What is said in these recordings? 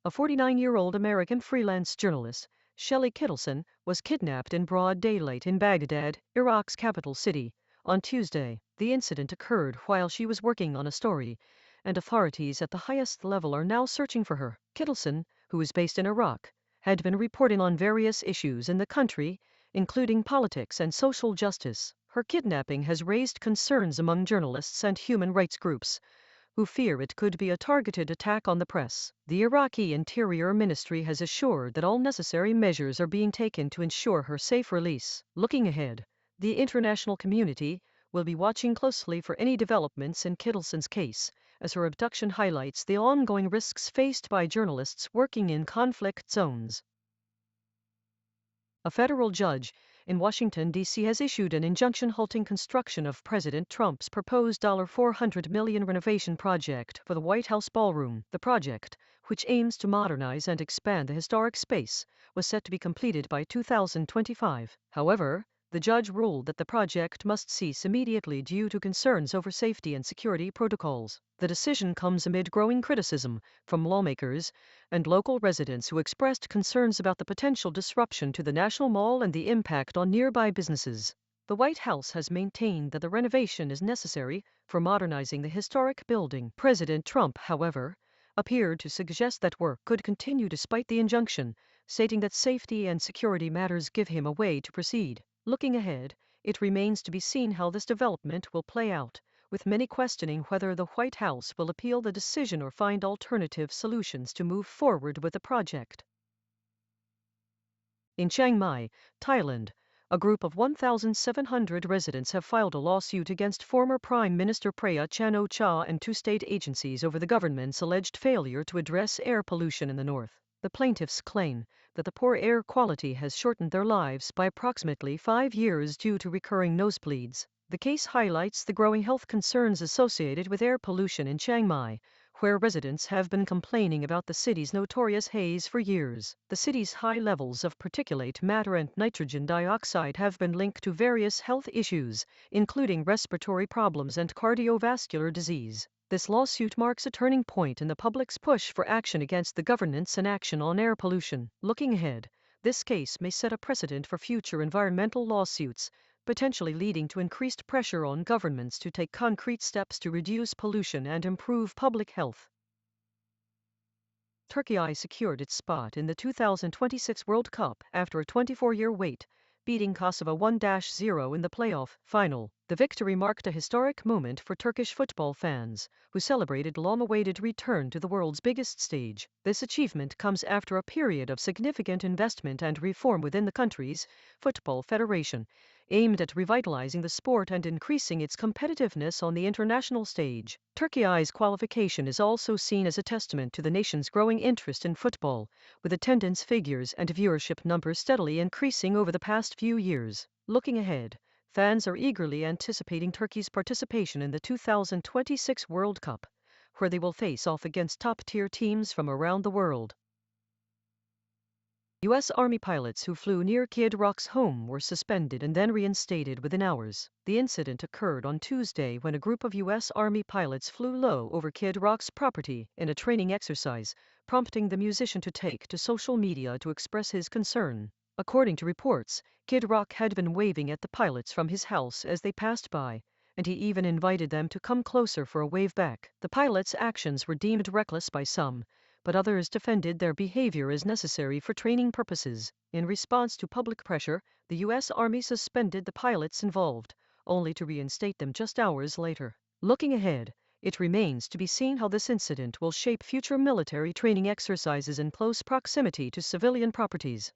A 49-year-old American freelance journalist, Shelley Kittleson, was kidnapped in broad daylight in Baghdad, Iraq's capital city, on Tuesday. The incident occurred while she was working on a story, and authorities at the highest level are now searching for her. Kittleson, who is based in Iraq, had been reporting on various issues in the country, including politics and social justice. Her kidnapping has raised concerns among journalists and human rights groups, who fear it could be a targeted attack on the press. The Iraqi Interior Ministry has assured that all necessary measures are being taken to ensure her safe release. Looking ahead, the international community will be watching closely for any developments in Kittleson's case, as her abduction highlights the ongoing risks faced by journalists working in conflict zones. A federal judge in Washington, D.C. has issued an injunction halting construction of President Trump's proposed $400 million renovation project for the White House ballroom. The project, which aims to modernize and expand the historic space, was set to be completed by 2025. However, the judge ruled that the project must cease immediately due to concerns over safety and security protocols. The decision comes amid growing criticism from lawmakers and local residents who expressed concerns about the potential disruption to the National Mall and the impact on nearby businesses. The White House has maintained that the renovation is necessary for modernizing the historic building. President Trump, however, appeared to suggest that work could continue despite the injunction, stating that safety and security matters give him a way to proceed. Looking ahead, it remains to be seen how this development will play out, with many questioning whether the White House will appeal the decision or find alternative solutions to move forward with the project. In Chiang Mai, Thailand, a group of 1,700 residents have filed a lawsuit against former Prime Minister Prayut Chan-o-cha and two state agencies over the government's alleged failure to address air pollution in the north. The plaintiffs claim that the poor air quality has shortened their lives by approximately 5 years due to recurring nosebleeds. The case highlights the growing health concerns associated with air pollution in Chiang Mai, where residents have been complaining about the city's notorious haze for years. The city's high levels of particulate matter and nitrogen dioxide have been linked to various health issues, including respiratory problems and cardiovascular disease. This lawsuit marks a turning point in the public's push for action against the government's inaction on air pollution. Looking ahead, this case may set a precedent for future environmental lawsuits, potentially leading to increased pressure on governments to take concrete steps to reduce pollution and improve public health. Turkiye secured its spot in the 2026 World Cup after a 24-year wait, beating Kosovo 1-0 in the playoff final. The victory marked a historic moment for Turkish football fans, who celebrated long-awaited return to the world's biggest stage. This achievement comes after a period of significant investment and reform within the country's football federation, aimed at revitalizing the sport and increasing its competitiveness on the international stage. Turkiye's qualification is also seen as a testament to the nation's growing interest in football, with attendance figures and viewership numbers steadily increasing over the past few years. Looking ahead, fans are eagerly anticipating Turkey's participation in the 2026 World Cup, where they will face off against top-tier teams from around the world. U.S. Army pilots who flew near Kid Rock's home were suspended and then reinstated within hours. The incident occurred on Tuesday when a group of U.S. Army pilots flew low over Kid Rock's property in a training exercise, prompting the musician to take to social media to express his concern. According to reports, Kid Rock had been waving at the pilots from his house as they passed by, and he even invited them to come closer for a wave back. The pilots' actions were deemed reckless by some, but others defended their behavior as necessary for training purposes. In response to public pressure, the U.S. Army suspended the pilots involved, only to reinstate them just hours later. Looking ahead, it remains to be seen how this incident will shape future military training exercises in close proximity to civilian properties.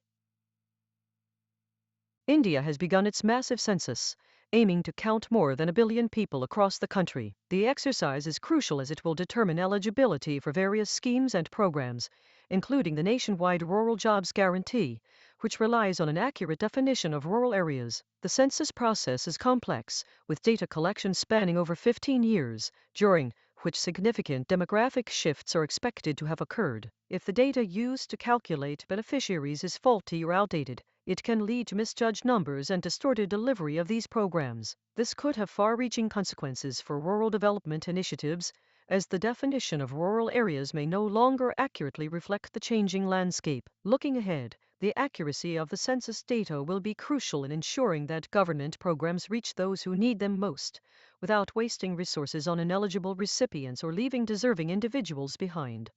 India has begun its massive census, aiming to count more than 1 billion people across the country. The exercise is crucial as it will determine eligibility for various schemes and programs, including the nationwide Rural Jobs Guarantee, which relies on an accurate definition of rural areas. The census process is complex, with data collection spanning over 15 years, during which significant demographic shifts are expected to have occurred. If the data used to calculate beneficiaries is faulty or outdated, it can lead to misjudged numbers and distorted delivery of these programs. This could have far-reaching consequences for rural development initiatives, as the definition of rural areas may no longer accurately reflect the changing landscape. Looking ahead, the accuracy of the census data will be crucial in ensuring that government programs reach those who need them most, without wasting resources on ineligible recipients or leaving deserving individuals behind.